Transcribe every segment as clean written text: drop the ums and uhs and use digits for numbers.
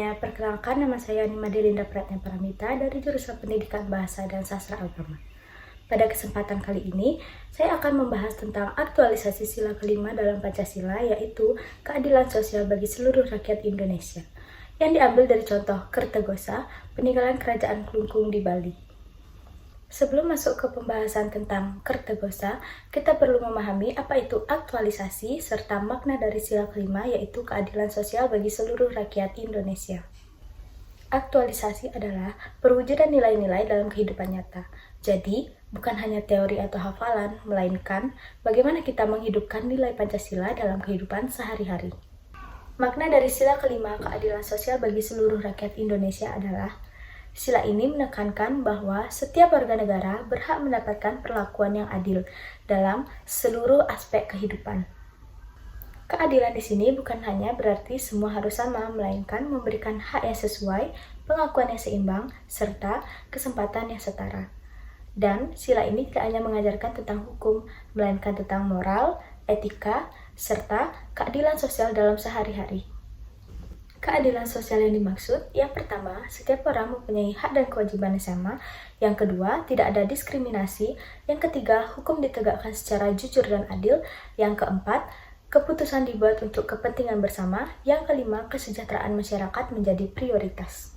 semuanya, perkenalkan nama saya Nima Delinda Pratnya Paramita dari jurusan Pendidikan Bahasa dan Sastra Agama. Pada kesempatan kali ini, saya akan membahas tentang aktualisasi sila kelima dalam Pancasila, yaitu keadilan sosial bagi seluruh rakyat Indonesia, yang diambil dari contoh Kertagosa, peninggalan Kerajaan Klungkung di Bali. Sebelum masuk ke pembahasan tentang Kertagosa, kita perlu memahami apa itu aktualisasi serta makna dari sila kelima, yaitu keadilan sosial bagi seluruh rakyat Indonesia. Aktualisasi adalah perwujudan nilai-nilai dalam kehidupan nyata. Jadi, bukan hanya teori atau hafalan, melainkan bagaimana kita menghidupkan nilai Pancasila dalam kehidupan sehari-hari. Makna dari sila kelima keadilan sosial bagi seluruh rakyat Indonesia adalah sila ini menekankan bahwa setiap warga negara berhak mendapatkan perlakuan yang adil dalam seluruh aspek kehidupan. Keadilan di sini bukan hanya berarti semua harus sama, melainkan memberikan hak yang sesuai, pengakuan yang seimbang, serta kesempatan yang setara. Dan sila ini tidak hanya mengajarkan tentang hukum, melainkan tentang moral, etika, serta keadilan sosial dalam sehari-hari. Keadilan sosial yang dimaksud, yang pertama, setiap orang mempunyai hak dan kewajiban yang sama. Yang kedua, tidak ada diskriminasi. Yang ketiga, hukum ditegakkan secara jujur dan adil. Yang keempat, keputusan dibuat untuk kepentingan bersama. Yang kelima, kesejahteraan masyarakat menjadi prioritas.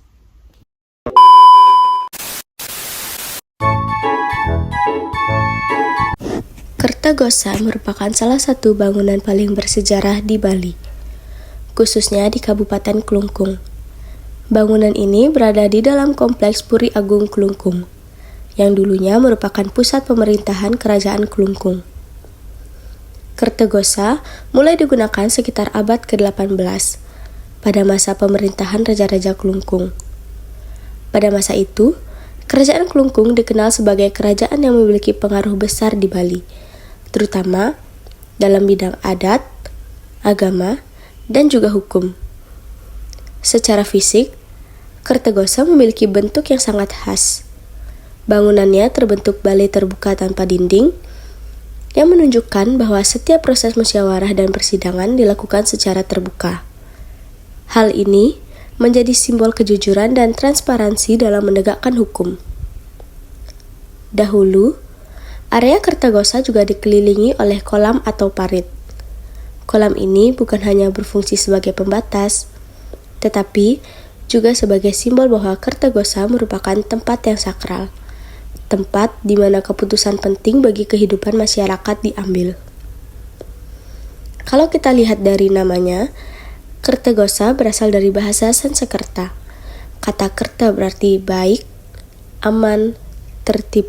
Kertagosa merupakan salah satu bangunan paling bersejarah di Bali, khususnya di Kabupaten Klungkung. Bangunan ini berada di dalam kompleks Puri Agung Klungkung, yang dulunya merupakan pusat pemerintahan Kerajaan Klungkung. Kertagosa mulai digunakan sekitar abad ke-18 pada masa pemerintahan Raja-Raja Klungkung. Pada masa itu, Kerajaan Klungkung dikenal sebagai kerajaan yang memiliki pengaruh besar di Bali, terutama dalam bidang adat, agama, dan juga hukum. Secara fisik, Kertagosa memiliki bentuk yang sangat khas. Bangunannya terbentuk balai terbuka tanpa dinding, yang menunjukkan bahwa setiap proses musyawarah dan persidangan dilakukan secara terbuka. Hal ini menjadi simbol kejujuran dan transparansi dalam menegakkan hukum. Dahulu, area Kertagosa juga dikelilingi oleh kolam atau parit. Kolam ini bukan hanya berfungsi sebagai pembatas, tetapi juga sebagai simbol bahwa Kertagosa merupakan tempat yang sakral, tempat di mana keputusan penting bagi kehidupan masyarakat diambil. Kalau kita lihat dari namanya, Kertagosa berasal dari bahasa Sanskerta. Kata kerta berarti baik, aman, tertib,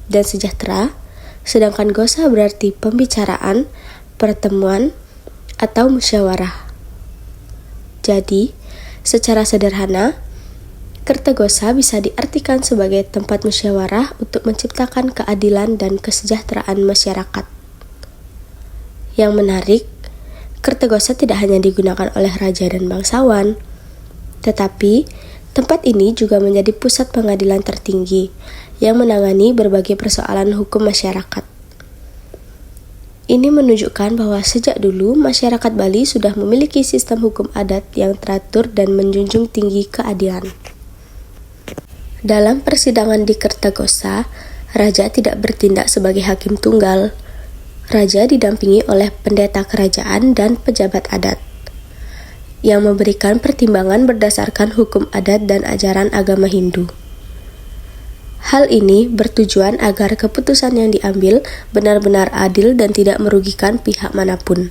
dan sejahtera, sedangkan gosa berarti pembicaraan, pertemuan, atau musyawarah. Jadi, secara sederhana, Kertagosa bisa diartikan sebagai tempat musyawarah untuk menciptakan keadilan dan kesejahteraan masyarakat. Yang menarik, Kertagosa tidak hanya digunakan oleh raja dan bangsawan, tetapi tempat ini juga menjadi pusat pengadilan tertinggi yang menangani berbagai persoalan hukum masyarakat. Ini menunjukkan bahwa sejak dulu masyarakat Bali sudah memiliki sistem hukum adat yang teratur dan menjunjung tinggi keadilan. Dalam persidangan di Kertagosa, raja tidak bertindak sebagai hakim tunggal. Raja didampingi oleh pendeta kerajaan dan pejabat adat, yang memberikan pertimbangan berdasarkan hukum adat dan ajaran agama Hindu. Hal ini bertujuan agar keputusan yang diambil benar-benar adil dan tidak merugikan pihak manapun.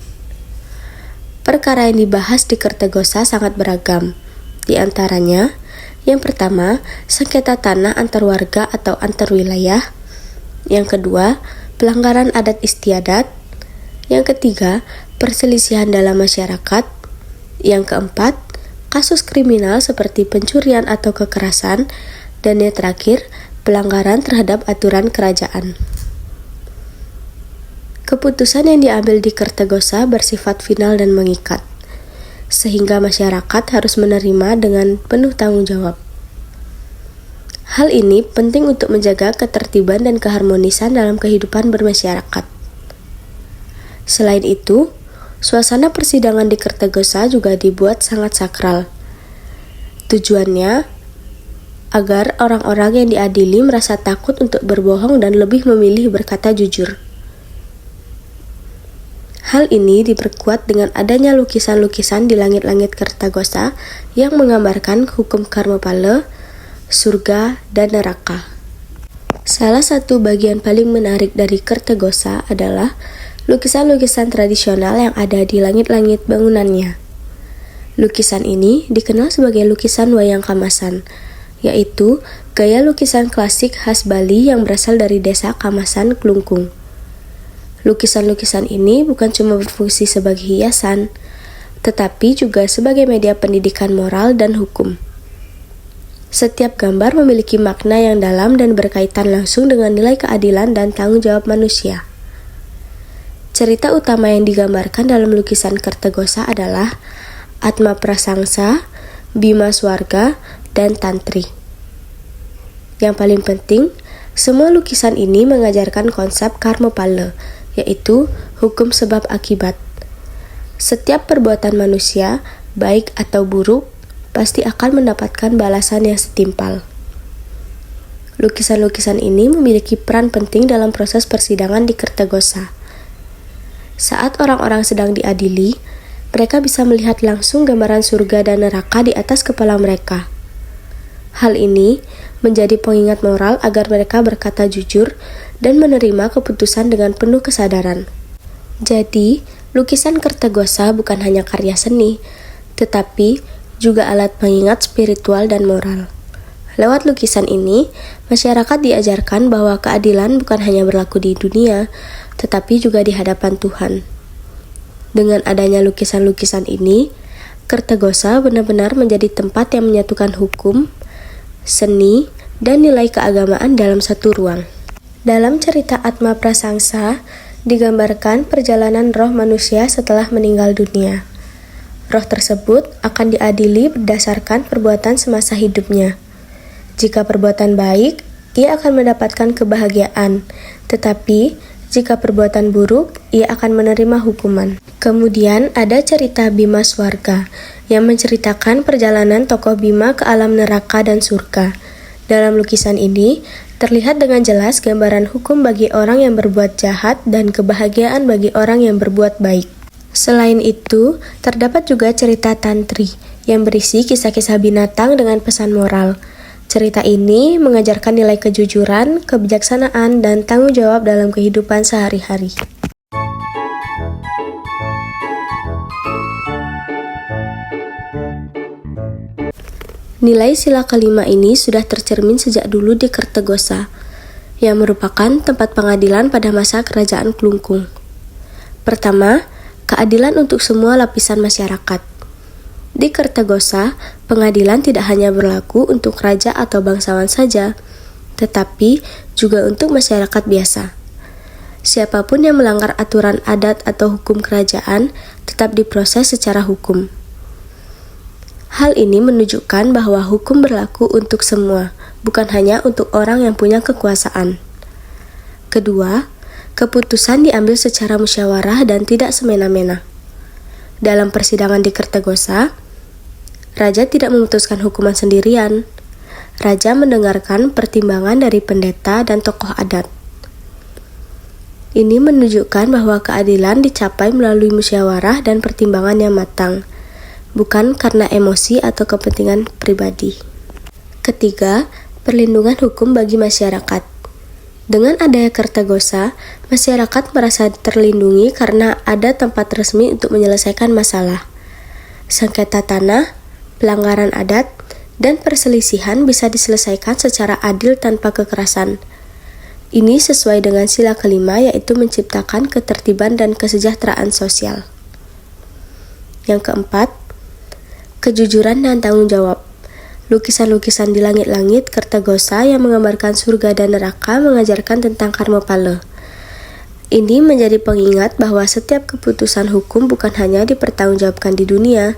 Perkara yang dibahas di Kertagosa sangat beragam. Di antaranya, yang pertama, sengketa tanah antar warga atau antar wilayah. Yang kedua, pelanggaran adat istiadat. Yang ketiga, perselisihan dalam masyarakat. Yang keempat, kasus kriminal seperti pencurian atau kekerasan. Dan yang terakhir, pelanggaran terhadap aturan kerajaan. Keputusan yang diambil di Kertagosa bersifat final dan mengikat, sehingga masyarakat harus menerima dengan penuh tanggung jawab. Hal ini penting untuk menjaga ketertiban dan keharmonisan dalam kehidupan bermasyarakat. Selain itu, suasana persidangan di Kertagosa juga dibuat sangat sakral. Tujuannya agar orang-orang yang diadili merasa takut untuk berbohong dan lebih memilih berkata jujur. Hal ini diperkuat dengan adanya lukisan-lukisan di langit-langit Kertagosa yang menggambarkan hukum karmapala, surga, dan neraka. Salah satu bagian paling menarik dari Kertagosa adalah lukisan-lukisan tradisional yang ada di langit-langit bangunannya. Lukisan ini dikenal sebagai lukisan wayang kamasan, yaitu gaya lukisan klasik khas Bali yang berasal dari desa Kamasan, Klungkung. Lukisan-lukisan ini bukan cuma berfungsi sebagai hiasan, tetapi juga sebagai media pendidikan moral dan hukum. Setiap gambar memiliki makna yang dalam dan berkaitan langsung dengan nilai keadilan dan tanggung jawab manusia. Cerita utama yang digambarkan dalam lukisan Kertagosa adalah Atma Prasangsa, Bima Swarga, dan Tantri. Yang paling penting, semua lukisan ini mengajarkan konsep karmapala, yaitu hukum sebab akibat. Setiap perbuatan manusia, baik atau buruk, pasti akan mendapatkan balasan yang setimpal. Lukisan-lukisan ini memiliki peran penting dalam proses persidangan di Kertagosa. Saat orang-orang sedang diadili, mereka bisa melihat langsung gambaran surga dan neraka di atas kepala mereka. Hal ini menjadi pengingat moral agar mereka berkata jujur dan menerima keputusan dengan penuh kesadaran. Jadi, lukisan Kertagosa bukan hanya karya seni, tetapi juga alat pengingat spiritual dan moral. Lewat lukisan ini, masyarakat diajarkan bahwa keadilan bukan hanya berlaku di dunia, tetapi juga di hadapan Tuhan. Dengan adanya lukisan-lukisan ini, Kertagosa benar-benar menjadi tempat yang menyatukan hukum, seni, dan nilai keagamaan dalam satu ruang. Dalam cerita Atma Prasangsa, digambarkan perjalanan roh manusia setelah meninggal dunia. Roh tersebut akan diadili berdasarkan perbuatan semasa hidupnya. Jika perbuatan baik, ia akan mendapatkan kebahagiaan, tetapi jika perbuatan buruk, ia akan menerima hukuman. Kemudian ada cerita Bima Swarga, yang menceritakan perjalanan tokoh Bima ke alam neraka dan surga. Dalam lukisan ini, terlihat dengan jelas gambaran hukum bagi orang yang berbuat jahat dan kebahagiaan bagi orang yang berbuat baik. Selain itu, terdapat juga cerita Tantri, yang berisi kisah-kisah binatang dengan pesan moral. Cerita ini mengajarkan nilai kejujuran, kebijaksanaan, dan tanggung jawab dalam kehidupan sehari-hari. Nilai sila kelima ini sudah tercermin sejak dulu di Kertagosa, yang merupakan tempat pengadilan pada masa kerajaan Klungkung. Pertama, keadilan untuk semua lapisan masyarakat. Di Kertagosa, pengadilan tidak hanya berlaku untuk raja atau bangsawan saja, tetapi juga untuk masyarakat biasa. Siapapun yang melanggar aturan adat atau hukum kerajaan tetap diproses secara hukum. Hal ini menunjukkan bahwa hukum berlaku untuk semua, bukan hanya untuk orang yang punya kekuasaan. Kedua, keputusan diambil secara musyawarah dan tidak semena-mena. Dalam persidangan di Kertagosa, raja tidak memutuskan hukuman sendirian. Raja mendengarkan pertimbangan dari pendeta dan tokoh adat. Ini menunjukkan bahwa keadilan dicapai melalui musyawarah dan pertimbangan yang matang, bukan karena emosi atau kepentingan pribadi. Ketiga, perlindungan hukum bagi masyarakat. Dengan adanya Kertagosa, masyarakat merasa terlindungi karena ada tempat resmi untuk menyelesaikan masalah. Sengketa tanah, pelanggaran adat, dan perselisihan bisa diselesaikan secara adil tanpa kekerasan. Ini sesuai dengan sila kelima, yaitu menciptakan ketertiban dan kesejahteraan sosial. Yang keempat, kejujuran dan tanggung jawab. Lukisan-lukisan di langit-langit Kertagosa yang menggambarkan surga dan neraka mengajarkan tentang karmapala. Ini menjadi pengingat bahwa setiap keputusan hukum bukan hanya dipertanggungjawabkan di dunia,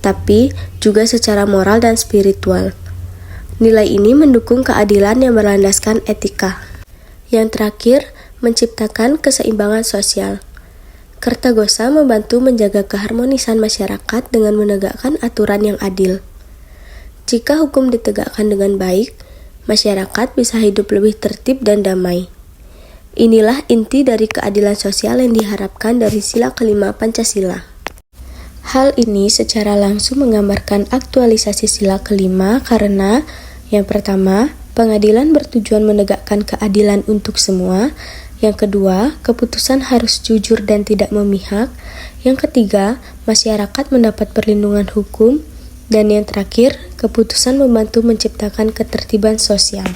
tapi juga secara moral dan spiritual. Nilai ini mendukung keadilan yang berlandaskan etika. Yang terakhir, menciptakan keseimbangan sosial. Kertagosa membantu menjaga keharmonisan masyarakat dengan menegakkan aturan yang adil. Jika hukum ditegakkan dengan baik, masyarakat bisa hidup lebih tertib dan damai. Inilah inti dari keadilan sosial yang diharapkan dari sila kelima Pancasila. Hal ini secara langsung menggambarkan aktualisasi sila kelima karena, yang pertama, pengadilan bertujuan menegakkan keadilan untuk semua. Yang kedua, keputusan harus jujur dan tidak memihak. Yang ketiga, masyarakat mendapat perlindungan hukum. Dan yang terakhir, keputusan membantu menciptakan ketertiban sosial.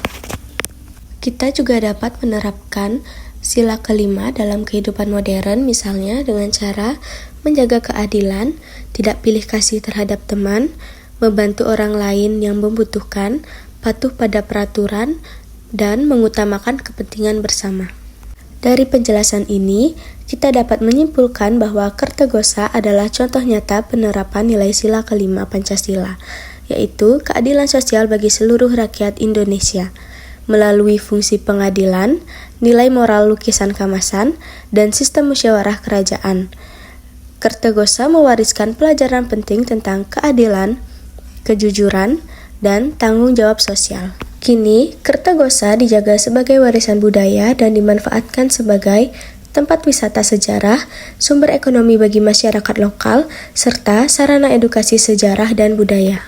Kita juga dapat menerapkan sila kelima dalam kehidupan modern, misalnya dengan cara menjaga keadilan, tidak pilih kasih terhadap teman, membantu orang lain yang membutuhkan, patuh pada peraturan, dan mengutamakan kepentingan bersama. Dari penjelasan ini, kita dapat menyimpulkan bahwa Kertagosa adalah contoh nyata penerapan nilai sila kelima Pancasila, yaitu keadilan sosial bagi seluruh rakyat Indonesia, melalui fungsi pengadilan, nilai moral lukisan Kamasan, dan sistem musyawarah kerajaan. Kertagosa mewariskan pelajaran penting tentang keadilan, kejujuran, dan tanggung jawab sosial. Kini, Kertagosa dijaga sebagai warisan budaya dan dimanfaatkan sebagai tempat wisata sejarah, sumber ekonomi bagi masyarakat lokal, serta sarana edukasi sejarah dan budaya.